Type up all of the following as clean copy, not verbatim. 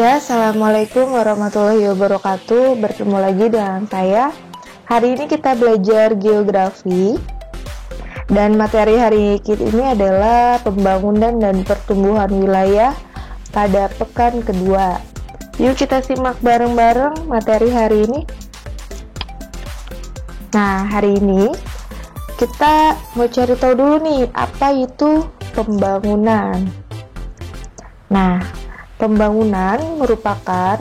Ya, Assalamualaikum warahmatullahi wabarakatuh. Bertemu lagi dengan saya. Hari ini kita belajar geografi. Dan materi hari ini adalah pembangunan dan pertumbuhan wilayah pada pekan kedua. Yuk kita simak bareng-bareng materi hari ini. Nah, hari ini kita mau cari tahu dulu nih, apa itu pembangunan. Nah, pembangunan merupakan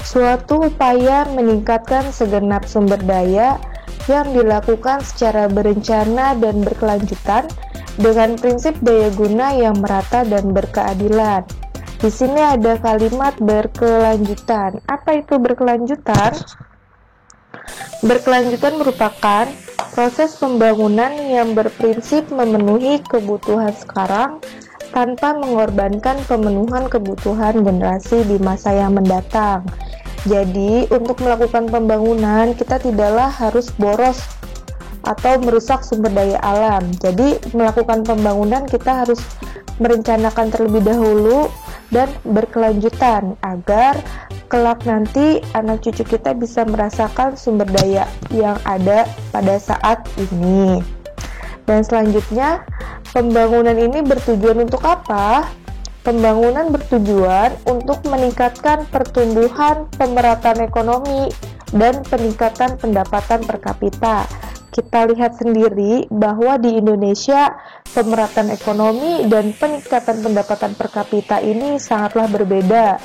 suatu upaya meningkatkan segenap sumber daya yang dilakukan secara berencana dan berkelanjutan dengan prinsip daya guna yang merata dan berkeadilan. Di sini ada kalimat berkelanjutan. Apa itu berkelanjutan? Berkelanjutan merupakan proses pembangunan yang berprinsip memenuhi kebutuhan sekarang tanpa mengorbankan pemenuhan kebutuhan generasi di masa yang mendatang. Jadi, untuk melakukan pembangunan, kita tidaklah harus boros atau merusak sumber daya alam. Jadi, melakukan pembangunan kita harus merencanakan terlebih dahulu dan berkelanjutan agar kelak nanti anak cucu kita bisa merasakan sumber daya yang ada pada saat ini. Dan selanjutnya, pembangunan ini bertujuan untuk apa? Pembangunan bertujuan untuk meningkatkan pertumbuhan, pemerataan ekonomi, dan peningkatan pendapatan per kapita. Kita lihat sendiri bahwa di Indonesia, pemerataan ekonomi dan peningkatan pendapatan per kapita ini sangatlah berbeda.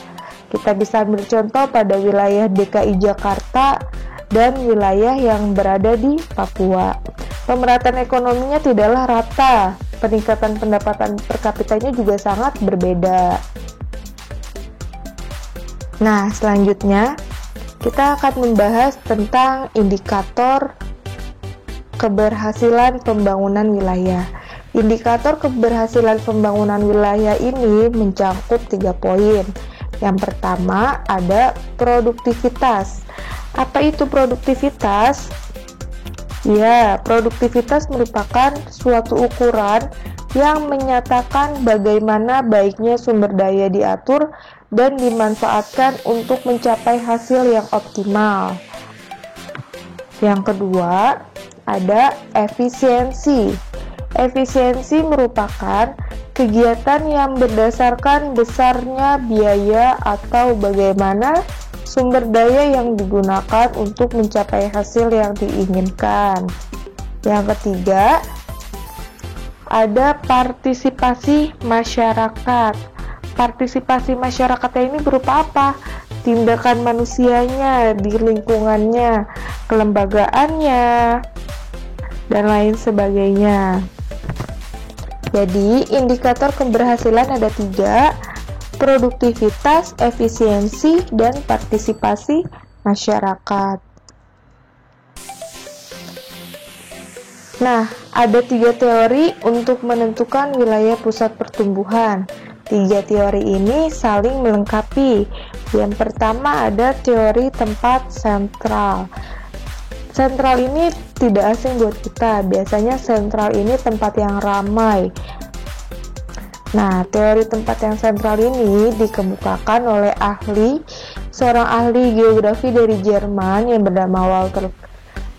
Kita bisa ambil contoh pada wilayah DKI Jakarta dan wilayah yang berada di Papua. Pemerataan ekonominya tidaklah rata, peningkatan pendapatan per kapitanya juga sangat berbeda. Nah, selanjutnya kita akan membahas tentang indikator keberhasilan pembangunan wilayah. Indikator keberhasilan pembangunan wilayah ini mencakup 3 poin. Yang pertama ada produktivitas. Apa itu produktivitas? Ya, produktivitas merupakan suatu ukuran yang menyatakan bagaimana baiknya sumber daya diatur dan dimanfaatkan untuk mencapai hasil yang optimal. Yang kedua, ada efisiensi. Efisiensi merupakan kegiatan yang berdasarkan besarnya biaya atau bagaimana sumber daya yang digunakan untuk mencapai hasil yang diinginkan. Yang ketiga, ada partisipasi masyarakat. Partisipasi masyarakatnya ini berupa apa? Tindakan manusianya di lingkungannya, kelembagaannya, dan lain sebagainya. Jadi, indikator keberhasilan ada 3, produktivitas, efisiensi, dan partisipasi masyarakat. Nah, ada 3 teori untuk menentukan wilayah pusat pertumbuhan. 3 teori ini saling melengkapi. Yang pertama ada teori tempat sentral. Sentral ini tidak asing buat kita. Biasanya sentral ini tempat yang ramai. Nah, teori tempat yang sentral ini dikemukakan oleh seorang ahli geografi dari Jerman yang bernama Walter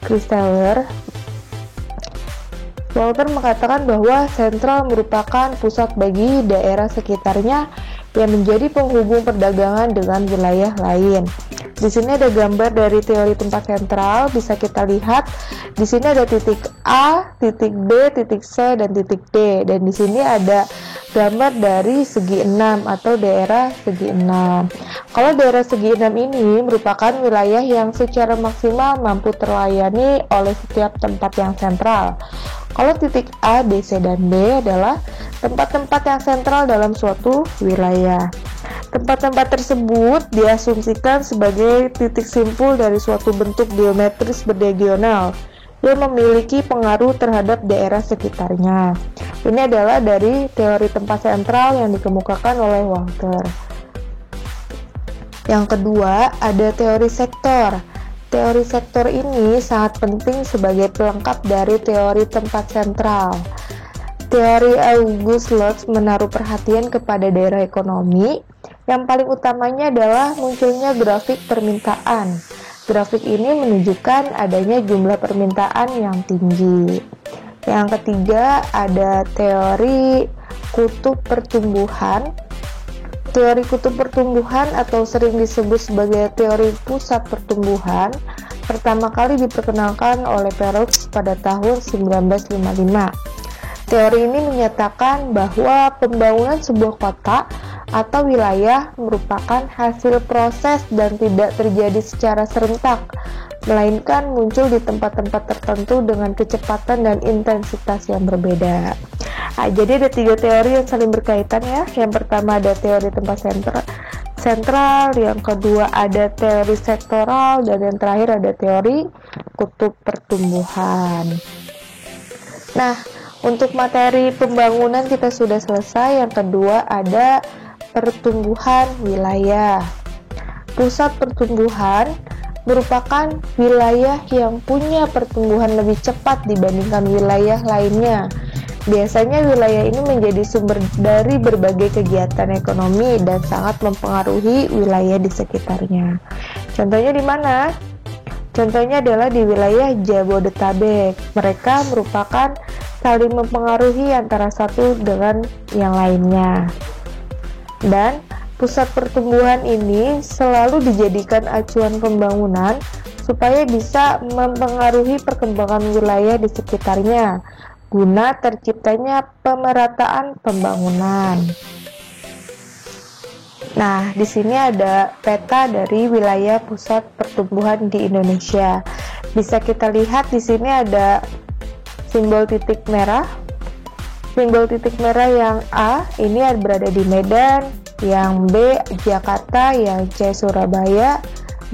Christeller. Walter mengatakan bahwa sentral merupakan pusat bagi daerah sekitarnya yang menjadi penghubung perdagangan dengan wilayah lain. Di sini ada gambar dari teori tempat sentral, bisa kita lihat. Di sini ada titik A, titik B, titik C, dan titik D. Dan di sini ada gambar dari segi 6 atau daerah segi 6. Kalau daerah segi 6 ini merupakan wilayah yang secara maksimal mampu terlayani oleh setiap tempat yang sentral. Kalau titik A, B, C, dan D adalah tempat-tempat yang sentral dalam suatu wilayah. Tempat-tempat tersebut diasumsikan sebagai titik simpul dari suatu bentuk geometris berdiagonal yang memiliki pengaruh terhadap daerah sekitarnya. Ini adalah dari teori tempat sentral yang dikemukakan oleh Walter. Yang kedua, ada teori sektor. Teori sektor ini sangat penting sebagai pelengkap dari teori tempat sentral. Teori August Lotz menaruh perhatian kepada daerah ekonomi Yang paling utamanya adalah munculnya grafik permintaan. Grafik ini menunjukkan adanya jumlah permintaan yang tinggi. Yang ketiga ada teori kutub pertumbuhan. Teori kutub pertumbuhan atau sering disebut sebagai teori pusat pertumbuhan pertama kali diperkenalkan oleh Perroux pada tahun 1955. Teori ini menyatakan bahwa pembangunan sebuah kota atau wilayah merupakan hasil proses dan tidak terjadi secara serentak, melainkan muncul di tempat-tempat tertentu dengan kecepatan dan intensitas yang berbeda. Jadi ada 3 teori yang saling berkaitan ya. Yang pertama ada teori tempat sentral, yang kedua ada teori sektoral, dan yang terakhir ada teori kutub pertumbuhan. Nah, untuk materi pembangunan kita sudah selesai. Yang kedua ada pertumbuhan wilayah. Pusat pertumbuhan merupakan wilayah yang punya pertumbuhan lebih cepat dibandingkan wilayah lainnya. Biasanya wilayah ini menjadi sumber dari berbagai kegiatan ekonomi dan sangat mempengaruhi wilayah di sekitarnya. Contohnya di mana? Contohnya adalah di wilayah Jabodetabek. Mereka merupakan saling mempengaruhi antara satu dengan yang lainnya. Dan pusat pertumbuhan ini selalu dijadikan acuan pembangunan supaya bisa mempengaruhi perkembangan wilayah di sekitarnya guna terciptanya pemerataan pembangunan. Nah, di sini ada peta dari wilayah pusat pertumbuhan di Indonesia. Bisa kita lihat di sini ada simbol titik merah. Simbol titik merah yang A ini berada di Medan, yang B Jakarta, yang C Surabaya,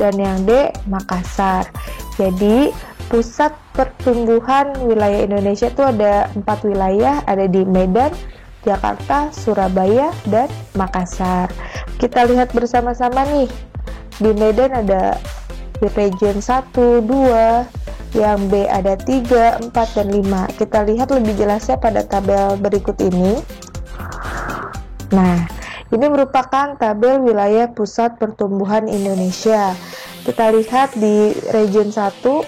dan yang D Makassar. Jadi pusat pertumbuhan wilayah Indonesia itu ada 4 wilayah, ada di Medan, Jakarta, Surabaya, dan Makassar. Kita lihat bersama-sama nih. Di Medan ada di region 1, 2, yang B ada 3, 4, dan 5. Kita lihat lebih jelasnya pada tabel berikut ini. Nah, ini merupakan tabel wilayah pusat pertumbuhan Indonesia. Kita lihat di region 1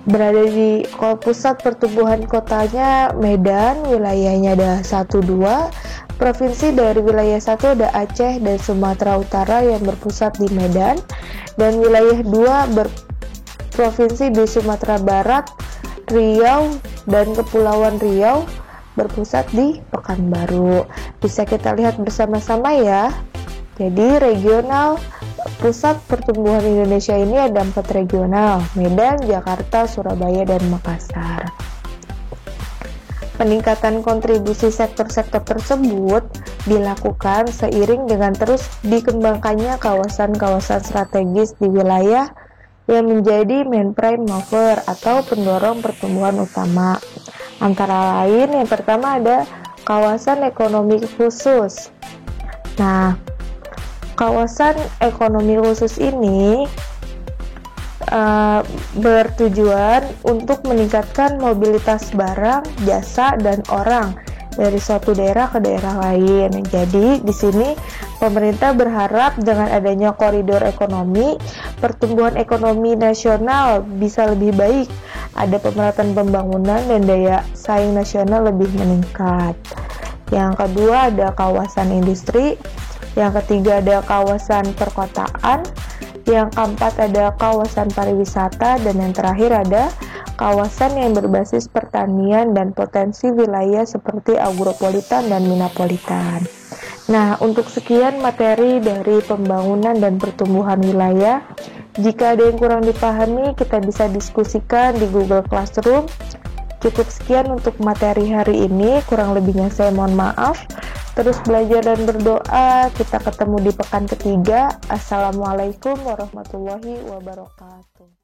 berada di pusat pertumbuhan kotanya Medan, wilayahnya ada 1, 2. Provinsi dari wilayah 1 ada Aceh dan Sumatera Utara yang berpusat di Medan, dan wilayah 2 berprovinsi di Sumatera Barat, Riau, dan Kepulauan Riau berpusat di Pekanbaru. Bisa kita lihat bersama-sama ya. Jadi regional pusat pertumbuhan Indonesia ini ada 4 regional, Medan, Jakarta, Surabaya, dan Makassar. Peningkatan kontribusi sektor-sektor tersebut dilakukan seiring dengan terus dikembangkannya kawasan-kawasan strategis di wilayah yang menjadi main prime mover atau pendorong pertumbuhan utama. Antara lain yang pertama ada kawasan ekonomi khusus. Nah, kawasan ekonomi khusus ini bertujuan untuk meningkatkan mobilitas barang, jasa, dan orang dari suatu daerah ke daerah lain. Jadi di sini pemerintah berharap dengan adanya koridor ekonomi, pertumbuhan ekonomi nasional bisa lebih baik, ada pemerataan pembangunan dan daya saing nasional lebih meningkat. Yang kedua ada kawasan industri, yang ketiga ada kawasan perkotaan, yang keempat ada kawasan pariwisata, dan yang terakhir ada kawasan yang berbasis pertanian dan potensi wilayah seperti agropolitan dan minapolitan. Nah, untuk sekian materi dari pembangunan dan pertumbuhan wilayah. Jika ada yang kurang dipahami, kita bisa diskusikan di Google Classroom. Cukup sekian untuk materi hari ini, kurang lebihnya saya mohon maaf. Terus belajar dan berdoa, kita ketemu di pekan ketiga. Assalamualaikum warahmatullahi wabarakatuh.